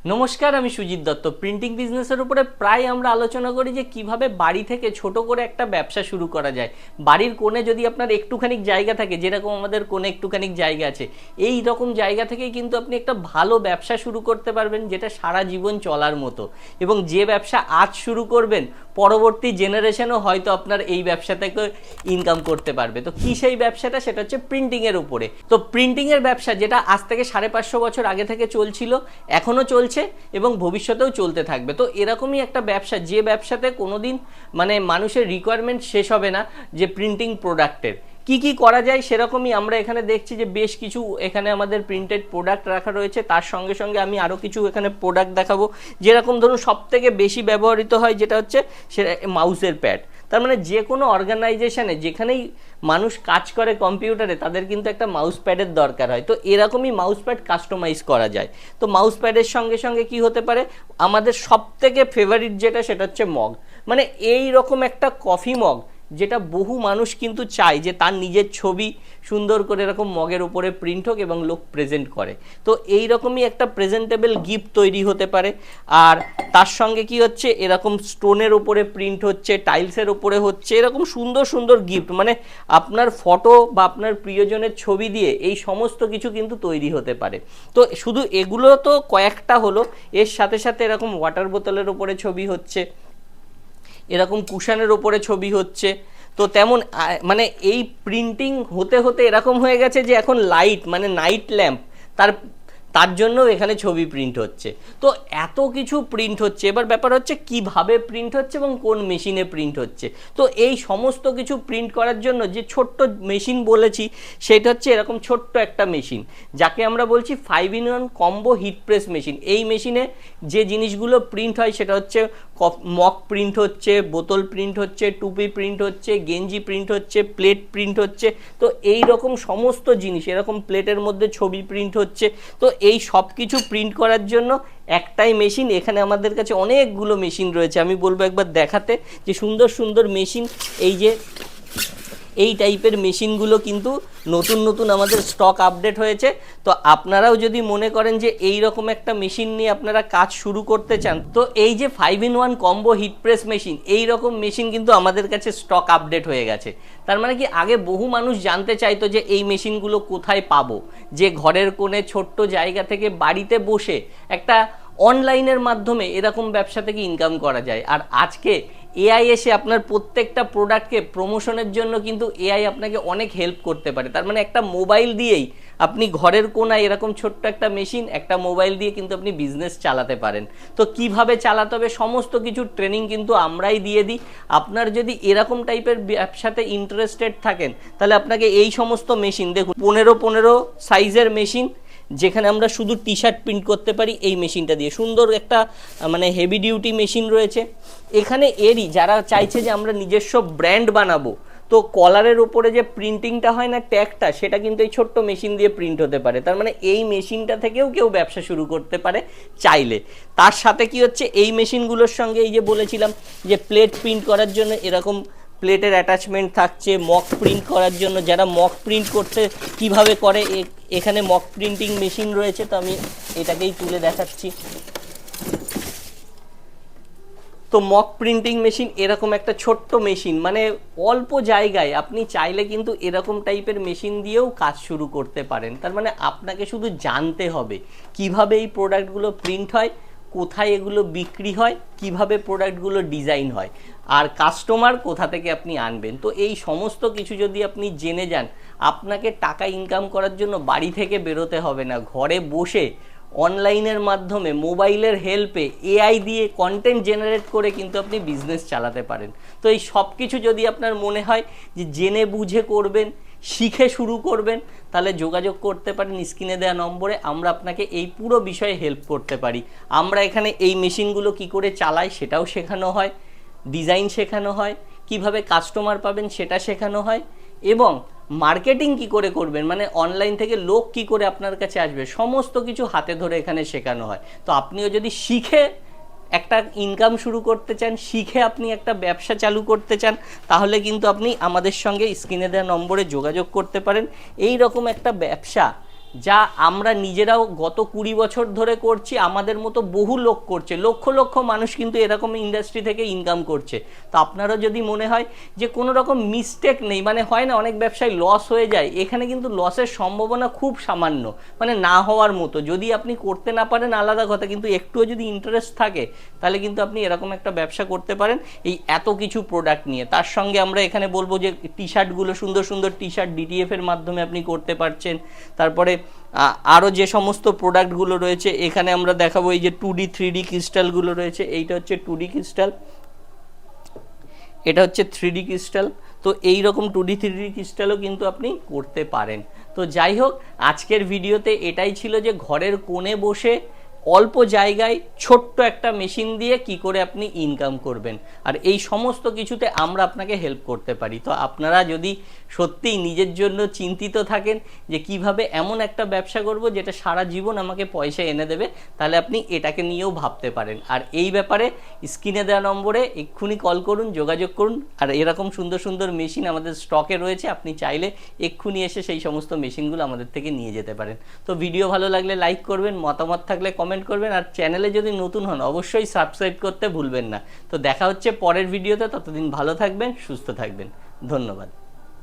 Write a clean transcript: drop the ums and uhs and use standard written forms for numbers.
নমস্কার, আমি সুজিত দত্ত। প্রিন্টিং বিজনেসের উপরে প্রায় আমরা আলোচনা করি যে কিভাবে বাড়ি থেকে ছোট করে একটা ব্যবসা শুরু করা যায়। বাড়ির কোণে যদি আপনার একটুখানি জায়গা থাকে, যেরকম আমাদের কোণে একটুখানি জায়গা আছে, এই রকম জায়গা থেকেই কিন্তু আপনি একটা ভালো ব্যবসা শুরু করতে পারবেন, যেটা সারা জীবন চলার মতো। এবং যে ব্যবসা আজ শুরু করবেন, পরবর্তী জেনারেশনও হয়তো আপনার এই ব্যবসা থেকে ইনকাম করতে পারবে। তো কি সেই ব্যবসাটা? সেটা হচ্ছে প্রিন্টিংয়ের উপরে। তো প্রিন্টিংয়ের ব্যবসা, যেটা আজ থেকে 550 বছর আগে থেকে চলছিল, এখনও চলছে এবং ভবিষ্যতেও চলতে থাকবে। তো এরকমই একটা ব্যবসা, যে ব্যবসাতে কোনোদিন মানুষের রিকোয়ারমেন্ট শেষ হবে না, যে প্রিন্টিং প্রোডাক্টের কি কি করা যায় সেরকমই আমরা এখানে দেখছি যে বেশ কিছু এখানে আমাদের প্রিন্টেড প্রোডাক্ট রাখা রয়েছে। তার সঙ্গে সঙ্গে আমি আরও কিছু এখানে প্রোডাক্ট দেখাবো। যেরকম ধরুন সবথেকে বেশি ব্যবহৃত হয় যেটা হচ্ছে সেটা মাউসের প্যাড। তার মানে যে কোনো অর্গানাইজেশনে যেখানেই মানুষ কাজ করে কম্পিউটারে, তাদের কিন্তু একটা মাউস প্যাডের দরকার হয়। তো এরকমই মাউস প্যাড কাস্টমাইজ করা যায়। তো মাউস প্যাডের সঙ্গে সঙ্গে কি হতে পারে, আমাদের সবথেকে ফেভারিট যেটা, সেটা হচ্ছে মগ। এই রকম একটা কফি মগ, যেটা বহু মানুষ কিন্তু চায় যে তার নিজের ছবি সুন্দর করে এরকম মগের উপরে প্রিন্ট হোক এবং লোক প্রেজেন্ট করে। তো এই রকমই একটা প্রেজেন্টেবল গিফট তৈরি হতে পারে। আর তার সঙ্গে কি হচ্ছে, এরকম স্টোনের উপরে প্রিন্ট হচ্ছে, টাইলসের উপরে হচ্ছে, এরকম সুন্দর সুন্দর গিফট, আপনার ফটো বা আপনার প্রিয়জনের ছবি দিয়ে এই সমস্ত কিছু কিন্তু তৈরি হতে পারে। তো শুধু এগুলো তো কয়েকটা হলো, এর সাথে সাথে এরকম ওয়াটার বোতলের উপরে ছবি হচ্ছে, এরকম কুশনের ওপরে ছবি হচ্ছে। তো তেমন এই প্রিন্টিং হতে হতে এরকম হয়ে গেছে যে এখন লাইট, নাইট ল্যাম্প, তার তার জন্যও এখানে ছবি প্রিন্ট হচ্ছে। তো এত কিছু প্রিন্ট হচ্ছে। এবার ব্যাপার হচ্ছে কিভাবে প্রিন্ট হচ্ছে এবং কোন মেশিনে প্রিন্ট হচ্ছে। তো এই সমস্ত কিছু প্রিন্ট করার জন্য যে ছোট্ট মেশিন বলেছি, সেটা হচ্ছে এরকম ছোট্ট একটা মেশিন, যাকে আমরা বলছি 5-in-1 combo hit press machine. এই মেশিনে যে জিনিসগুলো প্রিন্ট হয় সেটা হচ্ছে মক প্রিন্ট হচ্ছে, বোতল প্রিন্ট হচ্ছে, টুপি প্রিন্ট হচ্ছে, গেঞ্জি প্রিন্ট হচ্ছে, প্লেট প্রিন্ট হচ্ছে। তো এই রকম সমস্ত জিনিস, এরকম প্লেটের মধ্যে ছবি প্রিন্ট হচ্ছে। তো এই সব কিছু প্রিন্ট করার জন্য একটাই মেশিন। এখানে আমাদের কাছে অনেকগুলো মেশিন রয়েছে। আমি বলবো একবার দেখাতে, যে সুন্দর সুন্দর মেশিন, এই টাইপের মেশিনগুলো কিন্তু নতুন নতুন আমাদের স্টক আপডেট হয়েছে। তো আপনারাও যদি মনে করেন যে এই রকম একটা মেশিন নিয়ে আপনারা কাজ শুরু করতে চান, তো এই যে 5-in-1 combo hit press machine, এই রকম মেশিন কিন্তু আমাদের কাছে স্টক আপডেট হয়ে গেছে। তার মানে কি, আগে বহু মানুষ জানতে চাইতো যে এই মেশিনগুলো কোথায় পাবো, যে ঘরের কোণে ছোট্ট জায়গা থেকে বাড়িতে বসে একটা অনলাইনের মাধ্যমে এরকম ব্যবসা থেকে ইনকাম করা যায়। আর আজকে এআই এসে আপনার প্রত্যেকটা প্রোডাক্টকে প্রমোশনের জন্য কিন্তু এআই আপনাকে অনেক হেল্প করতে পারে। তার মানে একটা মোবাইল দিয়েই আপনি ঘরের কোণায় এরকম ছোট্ট একটা মেশিন, একটা মোবাইল দিয়ে কিন্তু আপনি বিজনেস চালাতে পারেন। তো কিভাবে চালাতে হবে সমস্ত কিছু ট্রেনিং কিন্তু আমরাই দিয়ে দিই। আপনার যদি এরকম টাইপের ব্যবসাতে ইন্টারেস্টেড থাকেন, তাহলে আপনাকে এই সমস্ত মেশিন, দেখুন 15 সাইজের মেশিন, যেখানে আমরা শুধু টি শার্ট প্রিন্ট করতে পারি এই মেশিনটা দিয়ে। সুন্দর একটা হেভি ডিউটি মেশিন রয়েছে এখানে। এরই যারা চাইছে যে আমরা নিজস্ব ব্র্যান্ড বানাবো, তো কলারের উপরে যে প্রিন্টিংটা হয় না, ট্যাগটা, সেটা কিন্তু এই ছোট্ট মেশিন দিয়ে প্রিন্ট হতে পারে। তার মানে এই মেশিনটা থেকেও কেউ ব্যবসা শুরু করতে পারে চাইলে। তার সাথে কি হচ্ছে, এই মেশিনগুলোর সঙ্গে এই যে বলেছিলাম যে প্লেট প্রিন্ট করার জন্য এরকম প্লেটের অ্যাটাচমেন্ট থাকছে। মক প্রিন্ট করার জন্য, যারা মক প্রিন্ট করতে কিভাবে করে, এখানে মক প্রিন্টিং মেশিন রয়েছে। তো আমি এটাকেই তুলে দেখাচ্ছি। তো মক প্রিন্টিং মেশিন এরকম একটা ছোট্ট মেশিন, অল্প জায়গায় আপনি চাইলে কিন্তু এরকম টাইপের মেশিন দিয়েও কাজ শুরু করতে পারেন। তার মানে আপনাকে শুধু জানতে হবে কিভাবে এই প্রোডাক্টগুলো প্রিন্ট হয়, কোথায় এগুলো বিক্রি হয়, কিভাবে প্রোডাক্টগুলো ডিজাইন হয়, আর কাস্টমার কোথা থেকে আপনি আনবেন। তো এই সমস্ত কিছু যদি আপনি জেনে যান, আপনাকে টাকা ইনকাম করার জন্য বাড়ি থেকে বেরোতে হবে না। ঘরে বসে অনলাইনের মাধ্যমে, মোবাইলের হেল্পে, এআই দিয়ে কন্টেন্ট জেনারেট করে কিন্তু আপনি বিজনেস চালাতে পারেন। তো এই সব কিছু যদি আপনার মনে হয় যে জেনে বুঝে করবেন, শিখে শুরু করবেন, তাহলে যোগাযোগ করতে পারেন স্ক্রিনে দেওয়া নম্বরে। আমরা আপনাকে এই পুরো বিষয়ে হেল্প করতে পারি। আমরা এখানে এই মেশিনগুলো কি করে চালাই সেটাও শেখানো হয়, ডিজাইন শেখানো হয়, কিভাবে কাস্টমার পাবেন সেটা শেখানো হয়, এবং মার্কেটিং কি করে করবেন, অনলাইন থেকে লোক কি করে আপনার কাছে আসবে, সমস্ত কিছু হাতে ধরে এখানে শেখানো হয়। তো আপনিও যদি শিখে একটা ইনকাম শুরু করতে চান, শিখে আপনি একটা ব্যবসা চালু করতে চান, তাহলে কিন্তু আপনি আমাদের সঙ্গে স্ক্রিনে দেওয়া নম্বরে যোগাযোগ করতে পারেন। এই রকম একটা ব্যবসা যা আমরা নিজেরাও গত 20 বছর ধরে করছি, আমাদের মতো বহু লোক করছে, লক্ষ লক্ষ মানুষ কিন্তু এরকম ইন্ডাস্ট্রি থেকে ইনকাম করছে। তো আপনারও যদি মনে হয় যে কোনো রকম মিস্টেক নেই, মানে হয় না অনেক ব্যবসায় লস হয়ে যায়, এখানে কিন্তু লসের সম্ভাবনা খুব সামান্য, মানে না হওয়ার মতো। যদি আপনি করতে না পারেন আলাদা কথা, কিন্তু একটুও যদি ইন্টারেস্ট থাকে তাহলে কিন্তু আপনি এরকম একটা ব্যবসা করতে পারেন এই এত কিছু প্রোডাক্ট নিয়ে। তার সঙ্গে আমরা এখানে বলবো যে টি শার্টগুলো, সুন্দর সুন্দর টি শার্ট ডিটিএফ এর মাধ্যমে আপনি করতে পারছেন। তারপরে আরও যে সমস্ত প্রোডাক্টগুলো রয়েছে এখানে আমরা দেখাবো, এই যে 2D 3D ক্রিস্টালগুলো রয়েছে, এইটা হচ্ছে 2D ক্রিস্টাল, এটা হচ্ছে 3D ক্রিস্টাল। তো এই রকম 2D 3D ক্রিস্টালও কিন্তু আপনি করতে পারেন। তো যাই হোক, আজকের ভিডিওতে এটাই ছিল যে ঘরের কোণে বসে অল্প জায়গায় ছোট্ট একটা মেশিন দিয়ে কি করে আপনি ইনকাম করবেন, আর এই সমস্ত কিছুতে আমরা আপনাকে হেল্প করতে পারি। তো আপনারা যদি সত্যিই নিজের জন্য চিন্তিত থাকেন যে কিভাবে এমন একটা ব্যবসা করব যেটা সারা জীবন আমাকে পয়সা এনে দেবে, তাহলে আপনি এটাকে নিয়েও ভাবতে পারেন। আর এই ব্যাপারে স্ক্রিনে দেওয়া নম্বরে এক্ষুনি কল করুন, যোগাযোগ করুন। আর এরকম সুন্দর সুন্দর মেশিন আমাদের স্টকে রয়েছে, আপনি চাইলে এক্ষুনি এসে সেই সমস্ত মেশিনগুলো আমাদের থেকে নিয়ে যেতে পারেন। তো ভিডিও ভালো লাগলে লাইক করবেন, মতামত থাকলে কমেন্ট করবেন, আর চ্যানেলে যদি নতুন হন অবশ্যই সাবস্ক্রাইব করতে ভুলবেন না। তো দেখা হচ্ছে পরের ভিডিওতে, ততদিন ভালো থাকবেন, সুস্থ থাকবেন, ধন্যবাদ।